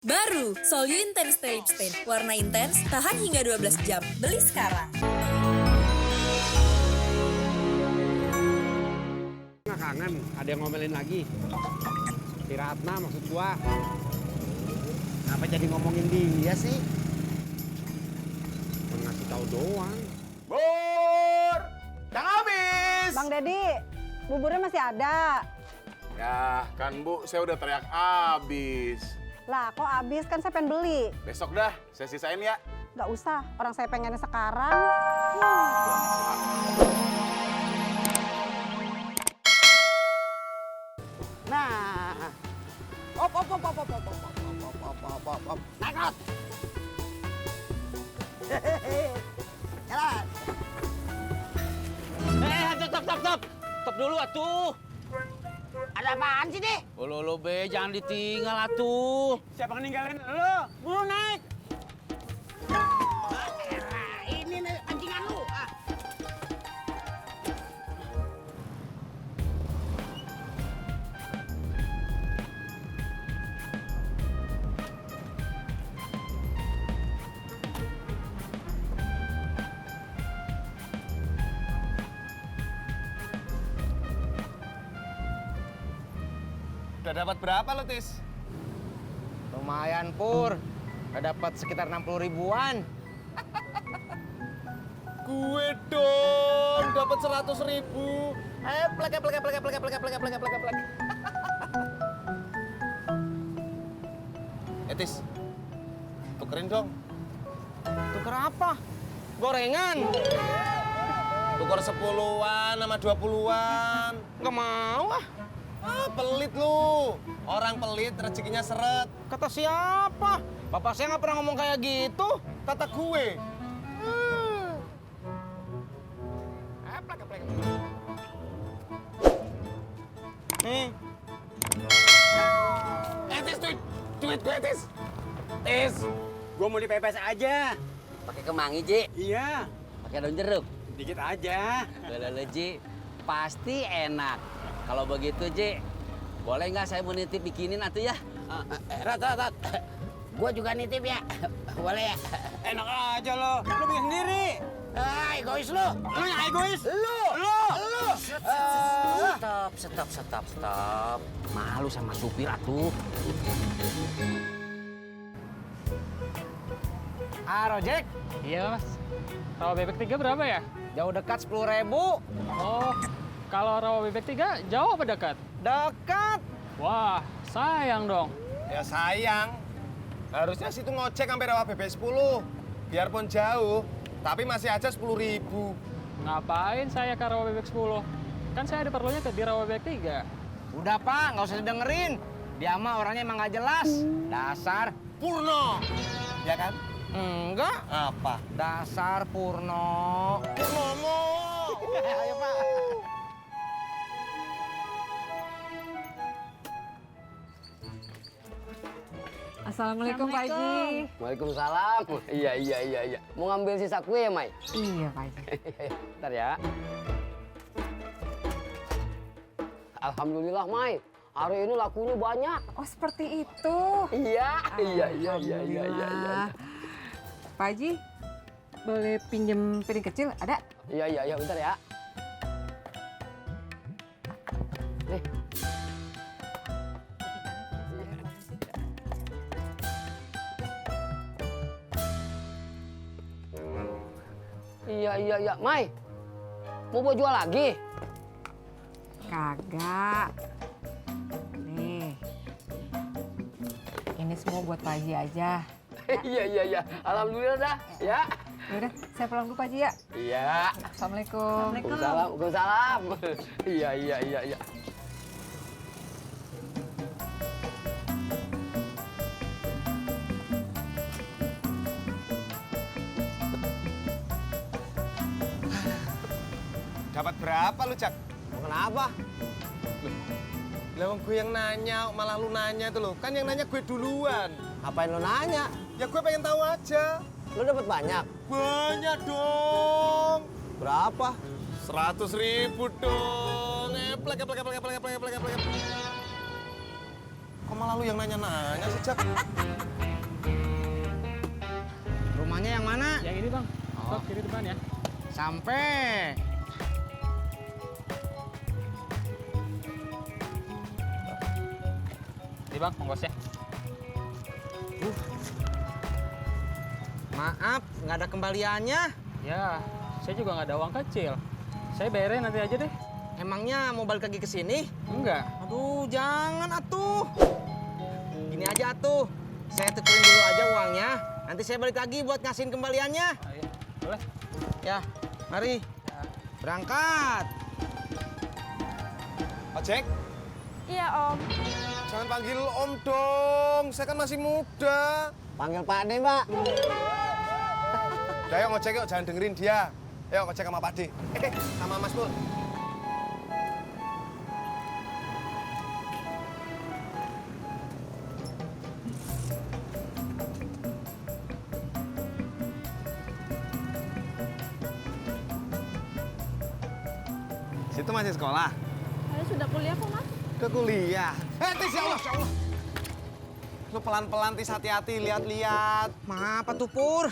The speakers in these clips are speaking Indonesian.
Baru, Solyu Intense Stay Lip Stain. Warna intens, tahan hingga 12 jam. Beli sekarang. Nggak kangen, ada yang ngomelin lagi. Si Ratna maksud gua. Kenapa jadi ngomongin dia sih? Cuma ngasih tahu doang. Bur! Yang habis! Bang Dedi, buburnya masih ada. Ya kan Bu, saya udah teriak habis. Lah, kok habis? Kan saya pengen beli. Besok dah, saya sisain ya. Nggak usah, orang saya pengennya sekarang. Nah. Op. Naik. Jalan. Stop. Stop dulu atuh. Ada apaan sih, nih? Lo be, jangan ditinggal atuh. Siapa yang ninggalin lo? Mau naik. Ini nih anjingan lu. Udah dapat berapa lo, Tis? Lumayan, Pur. Udah dapat sekitar 60 ribuan. Gue dong, dapat 100.000. Plek. Tis, tukerin dong. Tuker apa? Gorengan. Tuker 10-an sama 20-an. Nggak mau ah. Ah, pelit lu. Orang pelit rezekinya seret. Kata siapa? Bapak saya nggak pernah ngomong kayak gitu. Kata gue. Nih. Tis, duit gue, Tis. Tis. Gua mau dipepes aja. Pakai kemangi, Ji. Iya. Pakai daun jeruk. Dikit aja. Lele, Ji. Pasti enak. Kalau begitu, Ji, boleh nggak saya mau nitip bikinin atuh ya? Rat. Gua juga nitip ya. Boleh ya? Enak aja lo. Lo bikin sendiri. Egois lu. Lo yang egois. Lu. Stop. Malu sama supir atuh. Rojek. Iya mas, rawa bebek 3 berapa ya? Jauh dekat 10.000. Oh, kalau rawa bebek 3 jauh apa dekat? Dekat. Wah, sayang dong. Ya sayang. Harusnya situ ngojek sampai rawa bebek 10. Biarpun jauh, tapi masih aja 10.000. Ngapain saya ke rawa bebek 10? Kan saya ada perlunya ke di rawa bebek 3. Udah Pak, nggak usah didengerin. Dia mah orangnya emang nggak jelas. Dasar. Purno. Ya kan? Enggak. Apa? Dasar Purno. Purnomo. Ayo Pak. Assalamualaikum Pak Haji. Waalaikumsalam. Iya. Mau ngambil sisa kue ya, Mai? Iya Pak Haji. Bentar ya. Alhamdulillah, Mai. Hari ini lakunya banyak. Oh seperti itu. Iya. Alhamdulillah. Pak Haji, boleh pinjem piring kecil? Ada? Iya, bentar ya. Nih. Iya. Mai, mau gua jual lagi? Kagak. Nih. Ini semua buat Pak Haji aja. Iya. Alhamdulillah dah. Ya. Yaudah, saya pulang dulu Pak Haji ya. Iya. Assalamualaikum. Waalaikumsalam. Iya. Dapat berapa lu, Cak? Kenapa? Lah gue yang nanya, malah lu nanya tuh lo. Kan yang nanya gue duluan. Apain lo nanya? Ya gue pengen tahu aja. Lo dapat banyak. Banyak dong. Berapa? 100.000 dong. Plek. Kok malah lu yang nanya-nanya sih, Jak. Rumahnya yang mana? Yang ini bang, Oh. kiri depan ya. Sampai. Ini bang, ongkosnya. Maaf, nggak ada kembaliannya. Ya, saya juga nggak ada uang kecil. Saya bayarin nanti aja deh. Emangnya mau balik lagi ke sini? Enggak. Aduh, jangan atuh. Gini aja atuh. Saya tukerin dulu aja uangnya. Nanti saya balik lagi buat ngasihin kembaliannya. Ayo, boleh. Ya, mari. Berangkat. Ojek, Iya Om. jangan panggil Om dong. Saya kan masih muda. Panggil Pak De, Mbak. Udah, yuk ngojek yuk, jangan dengerin dia. Yuk ngojek sama Pak De. Sama Mas Pur. Situ masih sekolah? Saya sudah kuliah kok Mas. Udah kuliah. Tis, ya Allah, ya Allah. Lu pelan-pelan, Tis, hati-hati, lihat-lihat. Maaf atuh Pur.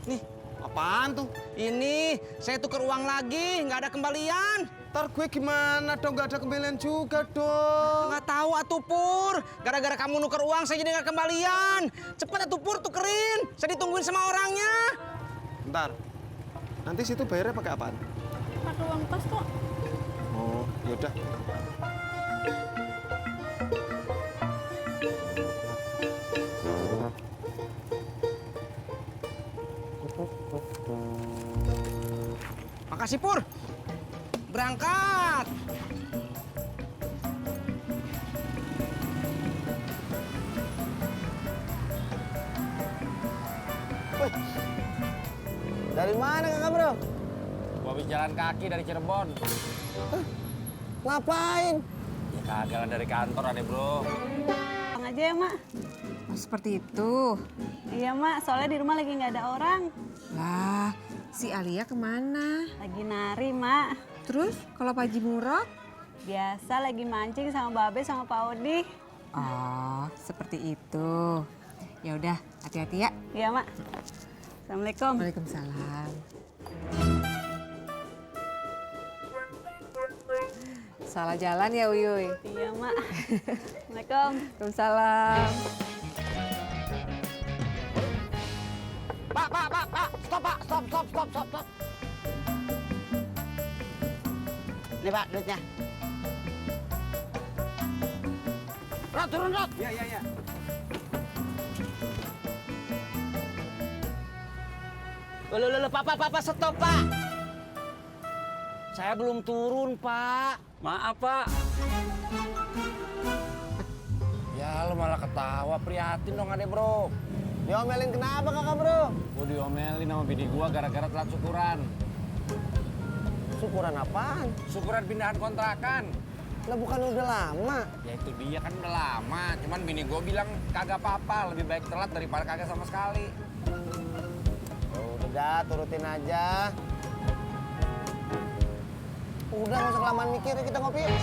Nih, Apaan tuh? ini saya tuker uang lagi, nggak ada kembalian. Ntar gue gimana dong, nggak ada kembalian juga dong. Nggak tahu atuh Pur. Gara-gara kamu nuker uang, saya jadi nggak kembalian. Cepet atuh Pur, tukerin. Saya ditungguin sama orangnya. Bentar, nanti situ bayarnya pakai apaan? Pakai uang pas kok. Oh, yaudah. Makasih Pur. Berangkat. Dari mana kakak bro? Gua habis jalan kaki dari Cirebon. Ngapain? Ya kagak lah dari kantor ada bro. Bang aja ya, Mak. Oh, seperti itu. Iya, Mak. Soalnya di rumah lagi nggak ada orang. Lah, si Alia kemana? Lagi nari, Mak. Terus kalau Pak Haji Murad? Biasa lagi mancing sama Babe sama Pak Odi. Oh, seperti itu. Ya udah, hati-hati ya. Iya, Mak. Assalamualaikum. Waalaikumsalam. Salah jalan ya, Uyuy. Iya, Mak. Assalamualaikum. Waalaikumsalam. Pak, stop Pak, stop. Nih Pak, duitnya. Rot, turun Rot. Iya. Loh, Pak, stop Pak. Saya belum turun Pak. Maaf pak. Ya lu malah ketawa, prihatin dong adek bro. Diomelin kenapa kakak bro? Gua diomelin sama bini gua gara-gara telat syukuran. Syukuran apaan? Syukuran pindahan kontrakan. Lah bukan udah lama. Ya itu dia kan udah lama, cuman bini gua bilang kagak apa-apa, lebih baik telat daripada kagak sama sekali. Udah, turutin aja. Udah, nggak usah kelamaan mikir, kita ngopi yuk.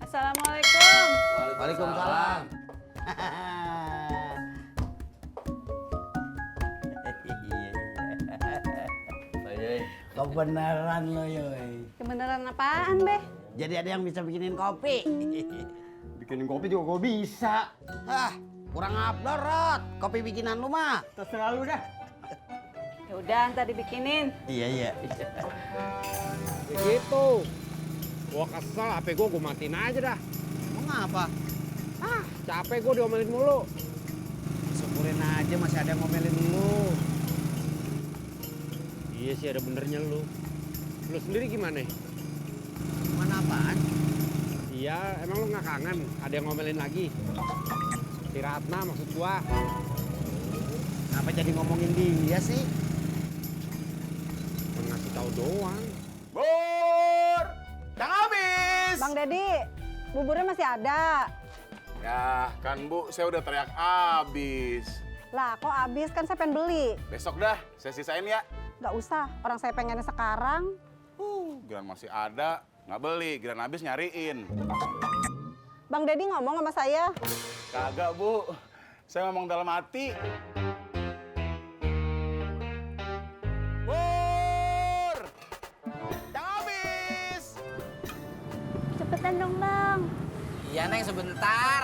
Assalamualaikum. Waalaikumsalam. Kebenaran lo, Yoy. Kebenaran apaan, Be? Jadi ada yang bisa bikinin kopi. Bikinin kopi juga gue bisa. Ah, kurang abdor, Rot. Kopi bikinan lu mah. Terserah lu dah. Ya udah, ntar dibikinin. Iya. Begitu. Gua kesel, HP gua matiin aja dah. Emang apa? Capek gua diomelin mulu. Syukurin aja masih ada yang ngomelin lu. Iya sih ada benernya lu. Lu sendiri gimana? Mana apaan? Iya, emang lu nggak kangen? Ada yang ngomelin lagi? Si Ratna maksud gua. Apa jadi ngomongin dia sih? Cuma ngasih tahu doang. Bur! Yang habis! Bang Dedi, buburnya masih ada. Ya kan Bu, saya udah teriak habis. Lah, kok habis? Kan saya pengen beli. Besok dah, saya sisain ya. Gak usah, orang saya pengennya sekarang. Gran masih ada, nggak beli. Gran habis nyariin. Bang Deddy ngomong sama saya. Kagak, Bu. Saya ngomong dalam hati. Pur! Yang habis! Cepetan dong, Bang. Iya, Neng, sebentar.